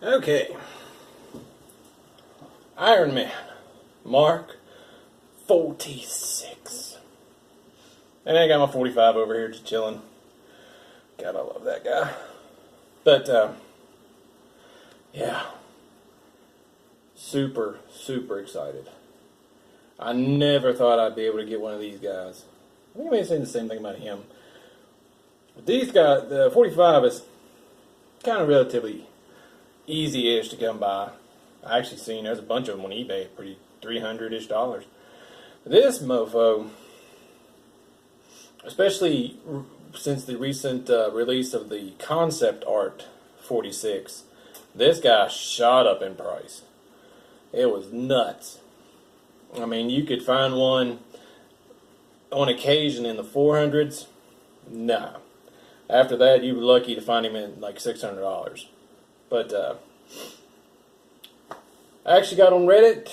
Okay. Iron Man. Mark 46. And I got my 45 over here just chilling. God, I love that guy. But, yeah. Super, super excited. I never thought I'd be able to get one of these guys. I think I may have said the same thing about him. But these guys, the 45 is kind of relatively easy-ish to come by. I actually seen there's a bunch of them on eBay, pretty $300-ish. This mofo, especially since the recent release of the concept art 46, this guy shot up in price. It was nuts. I mean, you could find one on occasion in the 400s. Nah. After that, you were lucky to find him in like $600. But I actually got on Reddit,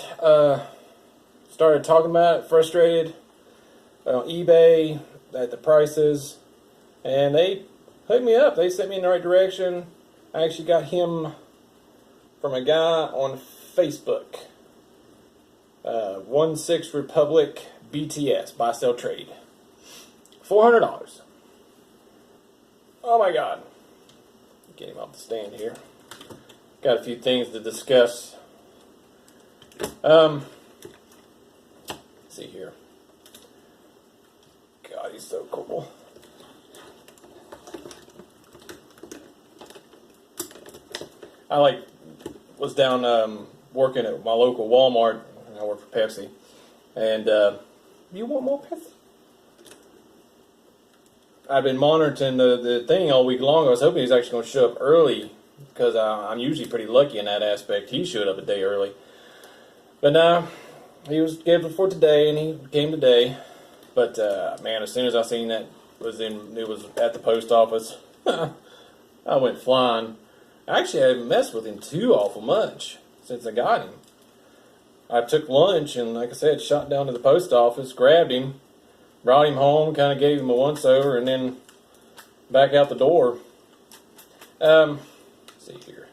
started talking about it, frustrated, on eBay at the prices, and they hooked me up. They sent me in the right direction. I actually got him from a guy on Facebook. 16 Republic BTS, buy, sell, trade. $400. Oh my God. Get him off the stand here. Got a few things to discuss. Let's see here. God, he's so cool. I was down working at my local Walmart. I work for Pepsi. And you want more Pepsi? I've been monitoring the thing all week long. I was hoping he's actually going to show up early because I'm usually pretty lucky in that aspect. He showed up a day early. But no, he was scheduled for today, and he came today. But man, as soon as I seen that it was at the post office, I went flying. Actually, I haven't messed with him too awful much since I got him. I took lunch and, like I said, shot down to the post office, grabbed him, brought him home, kind of gave him a once-over, and then back out the door. Let's see here.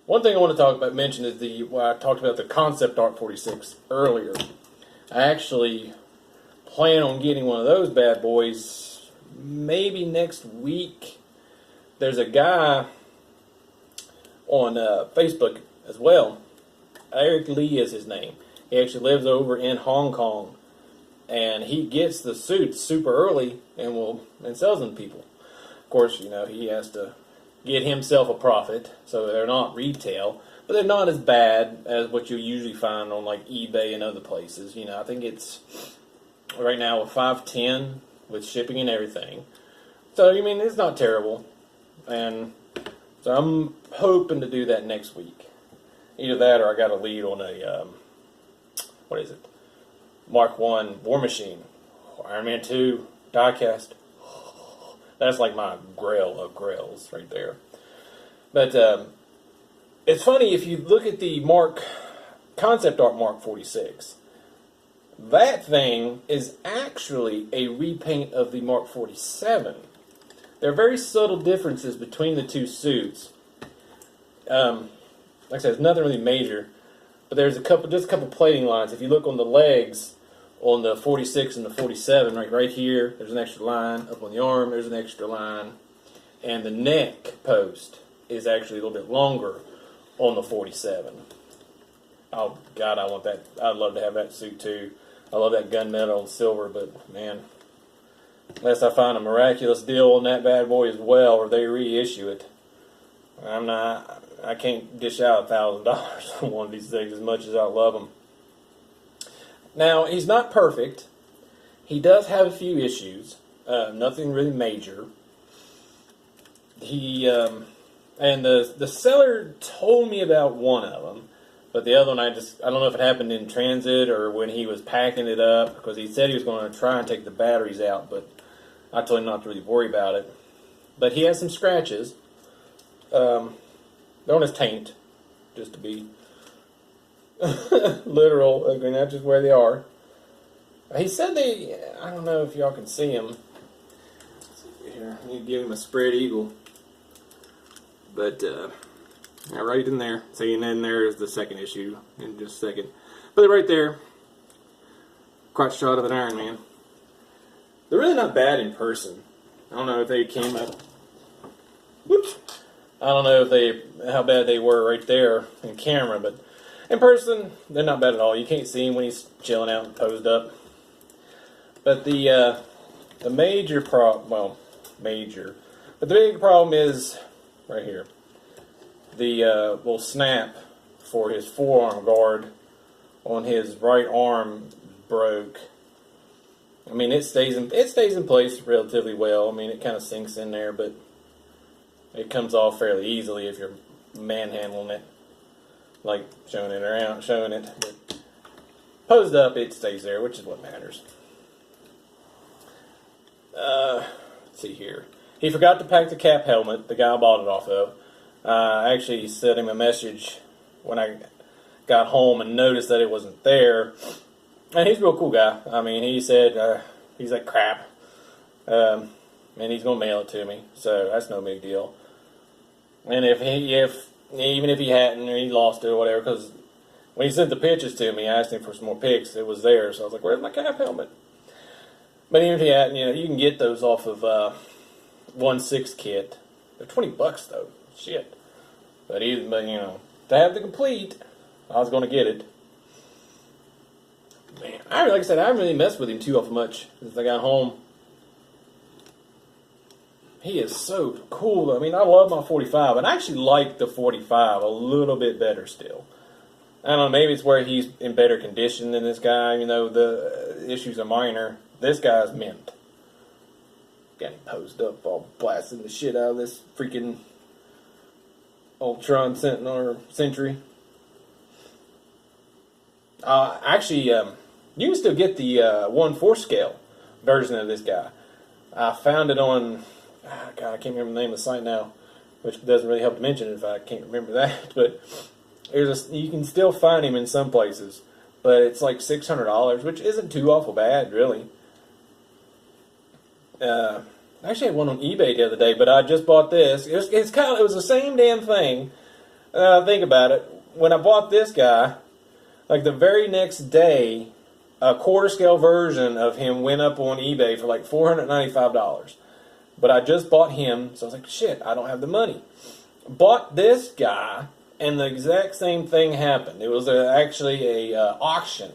One thing I want to mention is I talked about the concept art 46 earlier. I actually plan on getting one of those bad boys maybe next week. There's a guy on Facebook as well. Eric Lee is his name. He actually lives over in Hong Kong. And he gets the suits super early and sells them to people. Of course, he has to get himself a profit, so they're not retail, but they're not as bad as what you usually find on like eBay and other places. I think it's right now a $5.10 with shipping and everything. So it's not terrible, and so I'm hoping to do that next week. Either that or I got a lead on a Mark 1 War Machine, Iron Man 2 diecast. That's like my grail of grails right there. But it's funny, if you look at the concept art Mark 46, that thing is actually a repaint of the Mark 47. There are very subtle differences between the two suits. Like I said, it's nothing really major, but there's just a couple plating lines. If you look on the legs, on the 46 and the 47, right here, there's an extra line. Up on the arm, there's an extra line. And the neck post is actually a little bit longer on the 47. Oh, God, I want that. I'd love to have that suit, too. I love that gunmetal and silver, but, man, unless I find a miraculous deal on that bad boy as well, or they reissue it, I can't dish out $1,000 on one of these things as much as I love them. Now, he's not perfect. He does have a few issues. Nothing really major. And the seller told me about one of them, but the other one I don't know if it happened in transit or when he was packing it up, because he said he was going to try and take the batteries out, but I told him not to really worry about it. But he has some scratches. They're on his taint, just to be literal. I mean, that's just where they are. He said I don't know if y'all can see him. Let's see here. I need to give him a spread eagle. But right in there. See, and then there's the second issue in just a second. But right there, crotch shot of an Iron Man. They're really not bad in person. I don't know if they came up. Whoops. I don't know if how bad they were right there in camera, but in person, they're not bad at all. You can't see him when he's chilling out and posed up. But the major problem, well, major, but the big problem is right here. The little snap for his forearm guard on his right arm broke. I mean, it stays in place relatively well. I mean, it kind of sinks in there, but it comes off fairly easily if you're manhandling it, like showing it around, showing it. But posed up, it stays there, which is what matters. Let's see here. He forgot to pack the cap helmet. The guy I bought it off of. I actually sent him a message when I got home and noticed that it wasn't there. And he's a real cool guy. I mean, he said he's like crap, and he's gonna mail it to me. So that's no big deal. And even if he hadn't or he lost it or whatever, because when he sent the pictures to me, I asked him for some more pics. It was there, so I was like, "Where's my cap helmet?" But even if he hadn't, you can get those off of 1/6 kit. They're $20 though. Shit. But to have the complete, I was gonna get it. Man, like I said, I haven't really messed with him too awful much since I got home. He is so cool. I mean, I love my 45, and I actually like the 45 a little bit better still. I don't know, maybe it's where he's in better condition than this guy. The issues are minor. This guy's mint. Got him posed up, all blasting the shit out of this freaking Ultron Sentinel Sentry. Actually, you can still get the 1/4 scale version of this guy. I found it on, God, I can't remember the name of the site now, which doesn't really help to mention it if I can't remember that. But you can still find him in some places, but it's like $600, which isn't too awful bad, really. I actually had one on eBay the other day, but I just bought this. It was the same damn thing. Think about it. When I bought this guy, like the very next day, a 1/4 scale version of him went up on eBay for like $495. But I just bought him, so I was like, shit, I don't have the money. Bought this guy, and the exact same thing happened. It was actually a auction,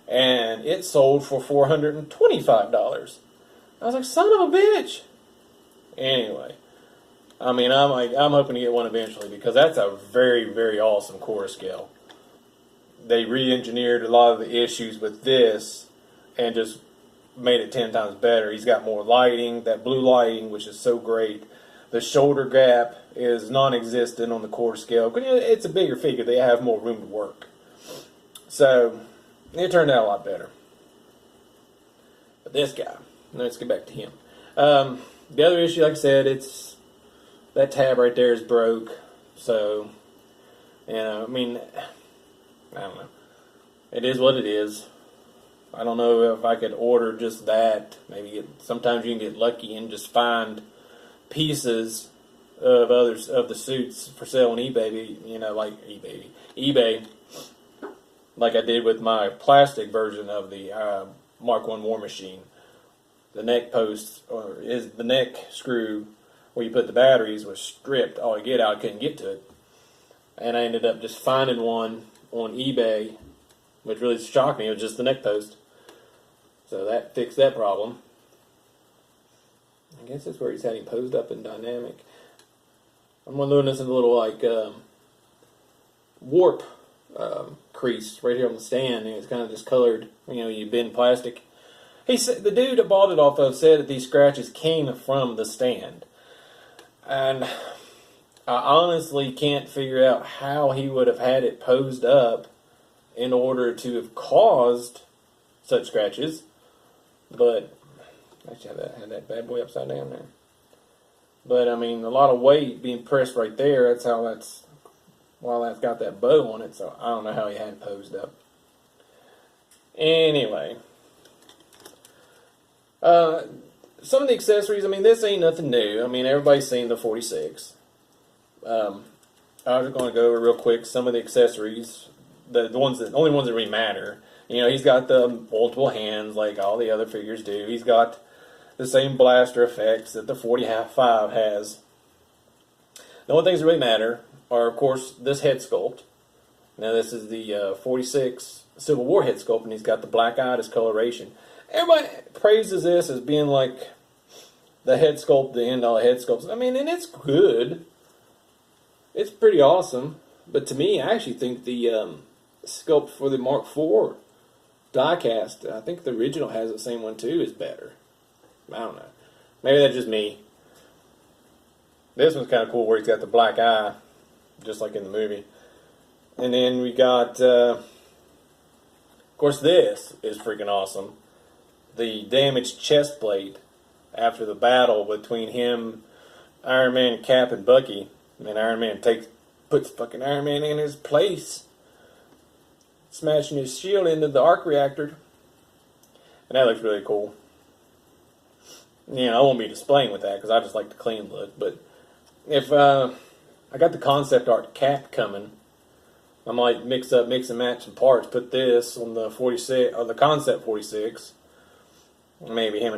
and it sold for $425. I was like, son of a bitch. Anyway, I mean, I'm hoping to get one eventually because that's a very, very awesome 1/4 scale. They re-engineered a lot of the issues with this and just made it 10 times better. He's got more lighting, that blue lighting, which is so great. The shoulder gap is non-existent on the 1/4 scale. It's a bigger figure. They have more room to work. So, it turned out a lot better. But this guy, let's get back to him. The other issue, like I said, it's that tab right there is broke. So, I mean, I don't know. It is what it is. I don't know if I could order just that. Maybe sometimes you can get lucky and just find pieces of the suits for sale on eBay. Like eBay, like I did with my plastic version of the Mark I War Machine. The neck post the neck screw where you put the batteries was stripped. All I couldn't get to it, and I ended up just finding one on eBay, which really shocked me. It was just the neck post. So that fixed that problem. I guess that's where he's had him posed up and dynamic. I'm going to notice a little like warp crease right here on the stand. And it's kind of discolored. You bend plastic. He said the dude that bought it off of said that these scratches came from the stand, and I honestly can't figure out how he would have had it posed up in order to have caused such scratches. But actually, had that bad boy upside down there. But I mean, a lot of weight being pressed right there. That's got that bow on it. So I don't know how he had it posed up. Anyway, some of the accessories. I mean, this ain't nothing new. I mean, everybody's seen the 46. I was going to go over real quick some of the accessories, the only ones that really matter. You know, he's got the multiple hands like all the other figures do. He's got the same blaster effects that the 45 has. The only things that really matter are, of course, this head sculpt. Now, this is the 46 Civil War head sculpt, and he's got the black eye discoloration. Everybody praises this as being like the head sculpt, the end all head sculpts. I mean, and it's good. It's pretty awesome. But to me, I actually think the sculpt for the Mark IV diecast, I think the original has the same one too, is better. I don't know. Maybe that's just me. This one's kind of cool where he's got the black eye, just like in the movie. And then we got, of course, this is freaking awesome. The damaged chest plate after the battle between him, Iron Man, Cap, and Bucky. And then Iron Man puts fucking Iron Man in his place, smashing his shield into the arc reactor. And that looks really cool. You know, I won't be displaying with that because I just like the clean look. But if I got the concept art Cap coming, I might mix and match some parts. Put this on the 46 or the concept 46. Maybe have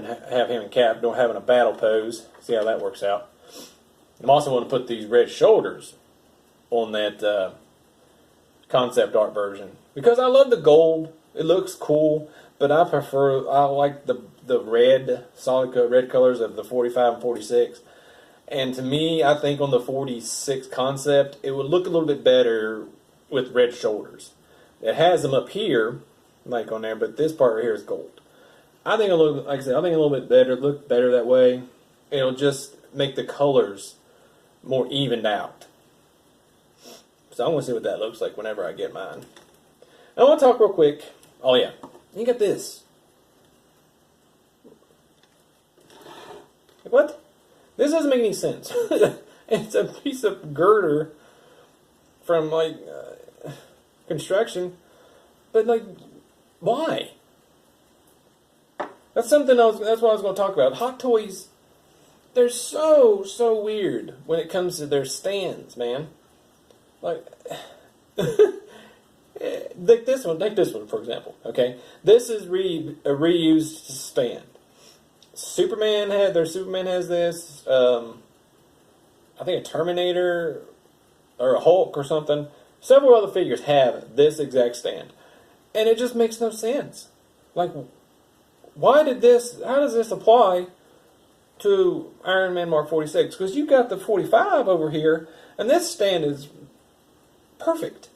him and Cap don't having a battle pose. See how that works out. I'm also going to put these red shoulders on that concept art version because I love the gold. It looks cool, but I like the red solid red colors of the 45 and 46. And to me, I think on the 46 concept, it would look a little bit better with red shoulders. It has them up here, like on there, but this part right here is gold. I think like I said, I think a little bit better, look better that way. It'll just make the colors more evened out. So I want to see what that looks like whenever I get mine. I want to talk real quick. Oh yeah, you got this. What? This doesn't make any sense. It's a piece of girder from like construction, but like, why? That's something else. That's what I was going to talk about. Hot Toys, they're so weird when it comes to their stands, man. Like, like this one. Take this one for example. Okay, this is a reused stand. Superman has this. I think a Terminator or a Hulk or something. Several other figures have this exact stand, and it just makes no sense. Like, how does this apply to Iron Man Mark 46? Because you've got the 45 over here, and this stand is perfect.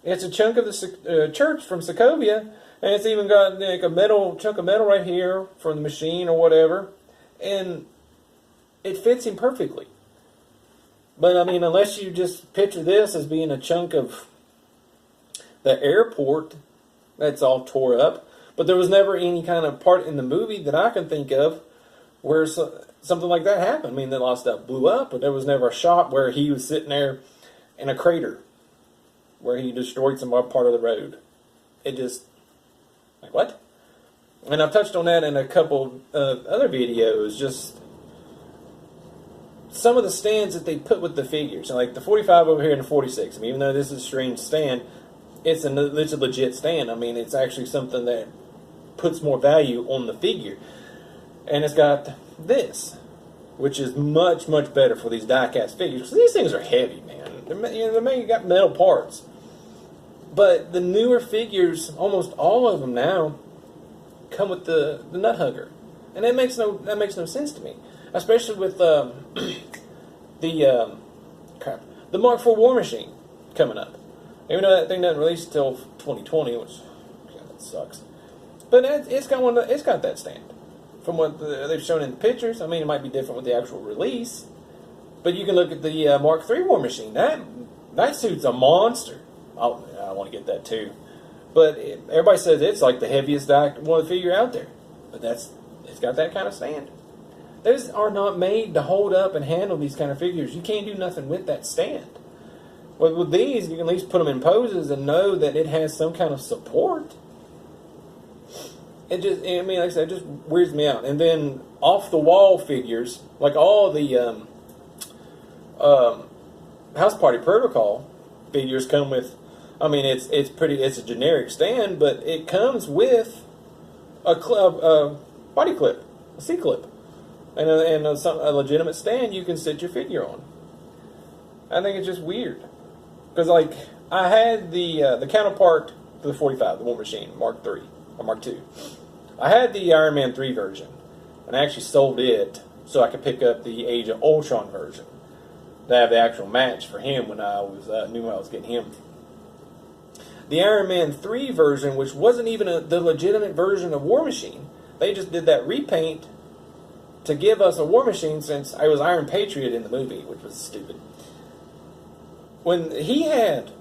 It's a chunk of the church from Sokovia, and it's even got like a chunk of metal right here from the machine or whatever, and it fits him perfectly. But I mean, unless you just picture this as being a chunk of the airport that's all tore up, but there was never any kind of part in the movie that I can think of where something like that happened. I mean, a lot of stuff blew up, but there was never a shot where he was sitting there in a crater where he destroyed some part of the road. It just, like, what? And I've touched on that in a couple other videos, just some of the stands that they put with the figures. Like the 45 over here and the 46. I mean, even though this is a strange stand, it's a legit stand. I mean, it's actually something that puts more value on the figure. And it's got this, which is much better for these die-cast figures. Because these things are heavy, man. They're got metal parts. But the newer figures, almost all of them now, come with the nut hugger. And that makes no sense to me. Especially with the Mark IV War Machine coming up. Even though that thing doesn't release until 2020, which that sucks. But it's got that stand. From what they've shown in the pictures, I mean, it might be different with the actual release. But you can look at the Mark III War Machine. That suit's a monster. I want to get that too. But everybody says it's like the heaviest one figure out there. But it's got that kind of stand. Those are not made to hold up and handle these kind of figures. You can't do nothing with that stand. But with these, you can at least put them in poses and know that it has some kind of support. Like I said, it just weirds me out. And then off the wall figures, like all the House Party Protocol figures come with. I mean, it's a generic stand, but it comes with a body clip, a C clip, and a legitimate stand you can sit your figure on. I think it's just weird because like I had the counterpart to the 45, the War Machine Mark III or Mark II. I had the Iron Man 3 version, and I actually sold it so I could pick up the Age of Ultron version to have the actual match for him when I was knew I was getting him. The Iron Man 3 version, which wasn't even the legitimate version of War Machine, they just did that repaint to give us a War Machine since I was Iron Patriot in the movie, which was stupid. When he had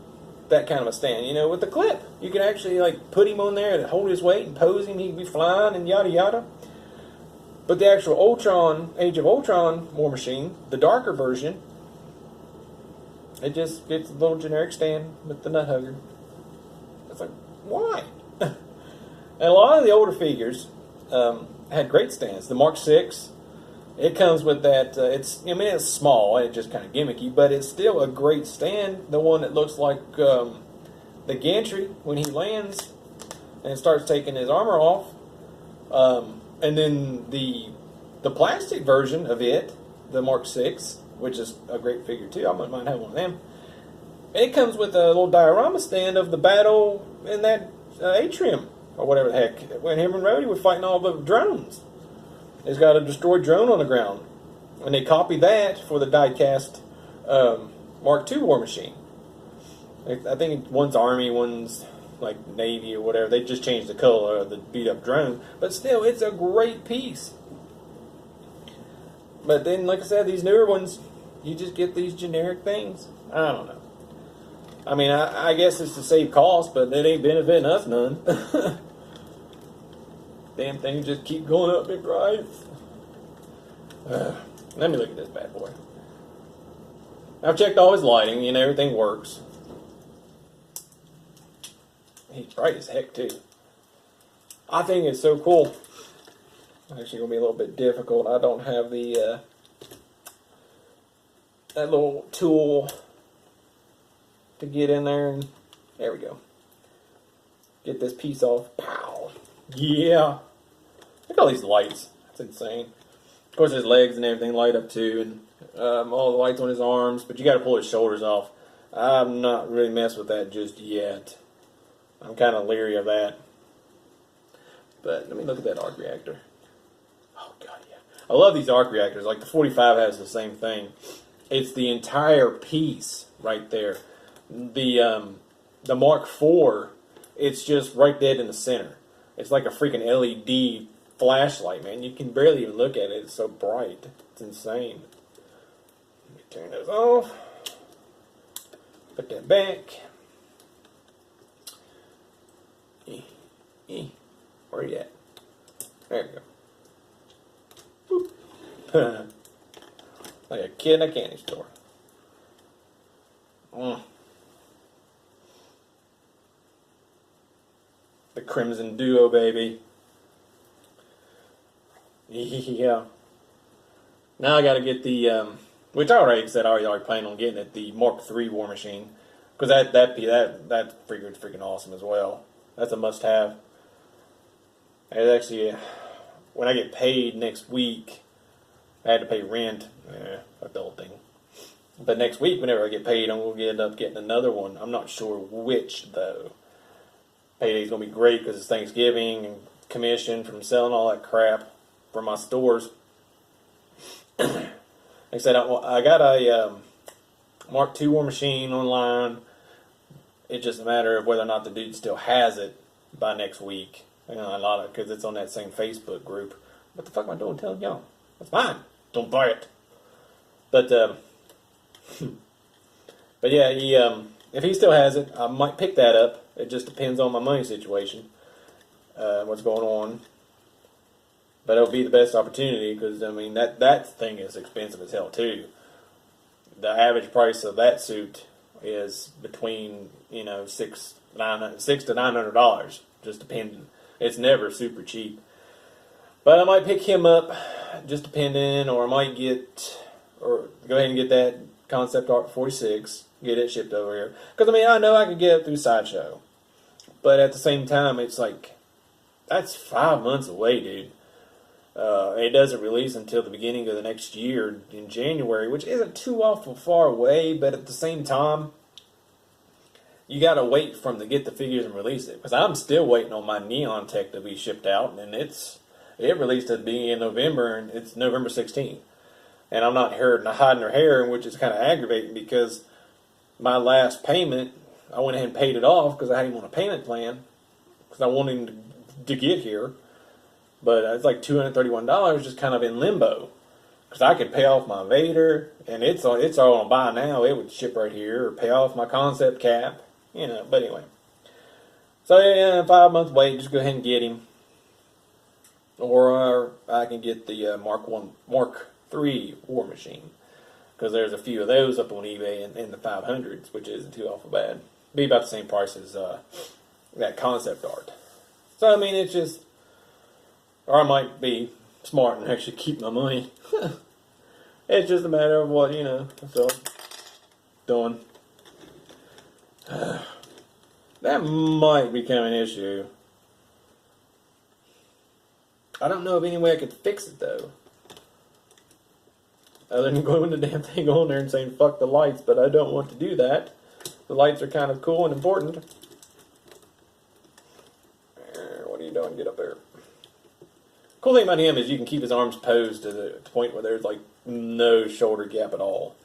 that kind of a stand, you know, with the clip, you could actually like put him on there and hold his weight and pose him, he'd be flying and yada yada. But the actual Ultron, Age of Ultron War Machine, the darker version, it just gets a little generic stand with the nut hugger. It's like, why? And a lot of the older figures had great stands. The Mark VI, it comes with that. It's small and it's just kind of gimmicky, but it's still a great stand. The one that looks like the gantry when he lands and starts taking his armor off. And then the plastic version of it, the Mark VI, which is a great figure too. I might have one of them. It comes with a little diorama stand of the battle in that atrium, or whatever the heck, when him and Rhodey were fighting all the drones. It's got a destroyed drone on the ground. And they copied that for the die-cast Mark II War Machine. I think one's Army, one's like Navy or whatever. They just changed the color of the beat-up drone. But still, it's a great piece. But then, like I said, these newer ones, you just get these generic things. I don't know. I mean, I guess it's to save cost, but it ain't benefiting us none. Damn things just keep going up in price. Let me look at this bad boy. I've checked all his lighting, and everything works. He's bright as heck, too. I think it's so cool. Actually, going to be a little bit difficult. I don't have the that little tool to get in there, and there we go. Get this piece off. Pow! Yeah! Look at all these lights. That's insane. Of course, his legs and everything light up too, and all the lights on his arms, but you got to pull his shoulders off. I'm not really messing with that just yet. I'm kind of leery of that. But let me look at that arc reactor. Oh, God, yeah. I love these arc reactors. Like the 45 has the same thing. It's the entire piece right there. The Mark IV, it's just right dead in the center. It's like a freaking LED flashlight, man. You can barely even look at it. It's so bright. It's insane. Let me turn this off. Put that back. Where are you at? There we go. Like a kid in a candy store. The Crimson Duo, baby. Yeah. Now I got to get the, which I already said I already planned on getting it, the Mark III War Machine, because that figure's freaking awesome as well. That's a must-have. And actually, when I get paid next week, I had to pay rent. Fuck the whole thing. But next week, whenever I get paid, I'm going to end up getting another one. I'm not sure which, though. Payday's going to be great because it's Thanksgiving and commission from selling all that crap from my stores. Like I said, I got a Mark II War Machine online. It's just a matter of whether or not the dude still has it by next week. You know, a lot of because it's on that same Facebook group. What the fuck am I doing telling y'all? That's mine. Don't buy it. But but yeah, if he still has it, I might pick that up. It just depends on my money situation, what's going on. But it'll be the best opportunity because I mean that thing is expensive as hell too. The average price of that suit is between $600 to $900, just depending. It's never super cheap. But I might pick him up, just depending, or I might go ahead and get that concept art 46, get it shipped over here. Because, I mean, I know I could get it through Sideshow. But at the same time, it's like, that's 5 months away, dude. It doesn't release until the beginning of the next year in January, which isn't too awful far away, but at the same time, you gotta wait for them to get the figures and release it. Because I'm still waiting on my Neon Tech to be shipped out, and it released at the beginning of November, and it's November 16th. And I'm not hiding her hair, which is kind of aggravating because my last payment, I went ahead and paid it off because I had him on a payment plan because I wanted him to get here. But it's like $231 just kind of in limbo. Because I could pay off my Vader, and it's all on buy now. It would ship right here, or pay off my concept cap, But anyway. So yeah, 5 months wait, just go ahead and get him. Or I can get the Mark III War Machine. Because there's a few of those up on eBay in the 500s, which isn't too awful bad. Be about the same price as that concept art. So, I mean, it's just... Or I might be smart and actually keep my money. It's just a matter of what, so doing. That might become an issue. I don't know of any way I could fix it, though. Other than gluing the damn thing on there and saying, fuck the lights, but I don't want to do that. The lights are kind of cool and important. What are you doing? Get up there. Cool thing about him is you can keep his arms posed to the point where there's like no shoulder gap at all.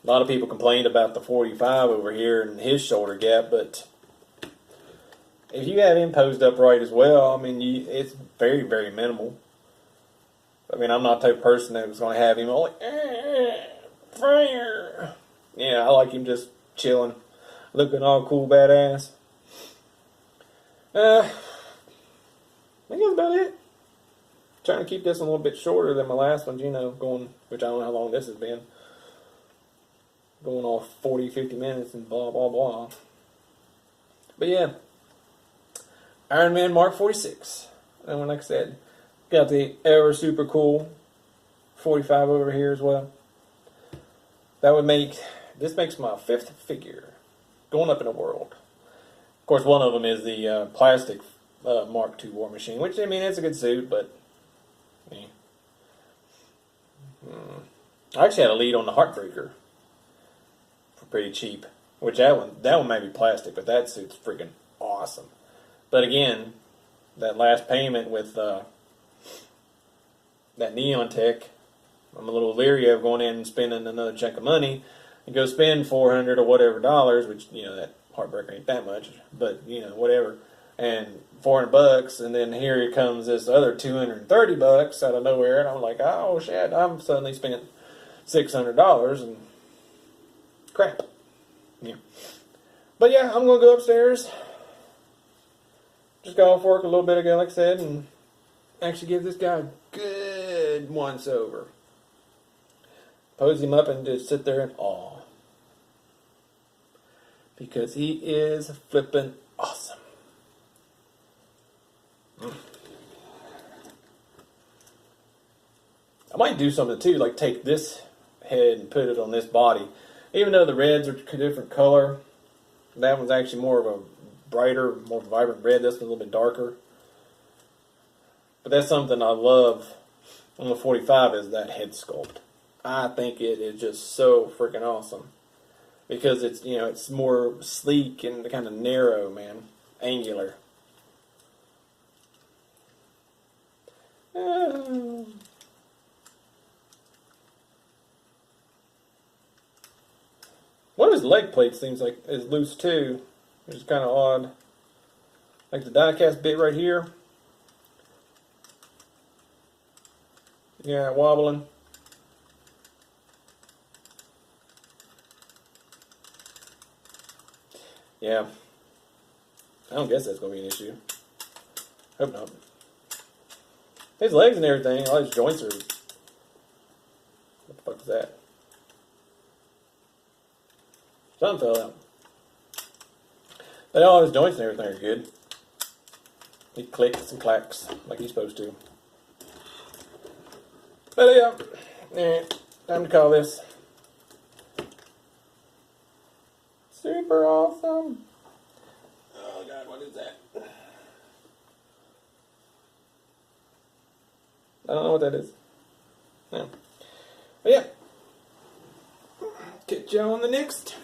A lot of people complained about the 45 over here and his shoulder gap, but if you have him posed upright as well, I mean, it's very, very minimal. I mean, I'm not the type of person that was going to have him all like, fire. Yeah, I like him just chilling, looking all cool, badass. I think that's about it. Trying to keep this a little bit shorter than my last ones, going, which I don't know how long this has been. Going off 40, 50 minutes and blah, blah, blah. But yeah, Iron Man Mark 46. And like I said, got the ever super cool 45 over here as well. This makes my 5th figure going up in the world. Of course, one of them is the plastic Mark II War Machine, which, I mean, it's a good suit, but I actually had a lead on the Heartbreaker for pretty cheap. Which that one may be plastic, but that suit's freaking awesome. But again, that last payment with that Neon Tech, I'm a little leery of going in and spending another chunk of money and go spend $400 or whatever dollars, which that Heartbreaker ain't that much, but whatever. And $400, and then here comes this other $230 out of nowhere, and I'm like, oh shit! I'm suddenly spent $600 and crap. Yeah, but yeah, I'm gonna go upstairs. Just got off work a little bit ago, like I said, and actually give this guy a good once over. Pose him up and just sit there in awe because he is flippin' awesome. I might do something too, like take this head and put it on this body. Even though the reds are a different color, that one's actually more of a brighter, more vibrant red. This one's a little bit darker. But that's something I love on the 45 is that head sculpt. I think it is just so freaking awesome. Because it's, it's more sleek and kind of narrow, man. Angular. One of his leg plates seems like is loose too, which is kind of odd. Like the die-cast bit right here. Yeah, wobbling. Yeah. I don't guess that's going to be an issue. Hope not. His legs and everything, all his joints are... What the fuck is that? Something fell out. But all his joints and everything are good. He clicks and clacks like he's supposed to. But yeah, time to call this. Super awesome. Oh God, what is that? I don't know what that is. No. But yeah. Catch y'all on the next.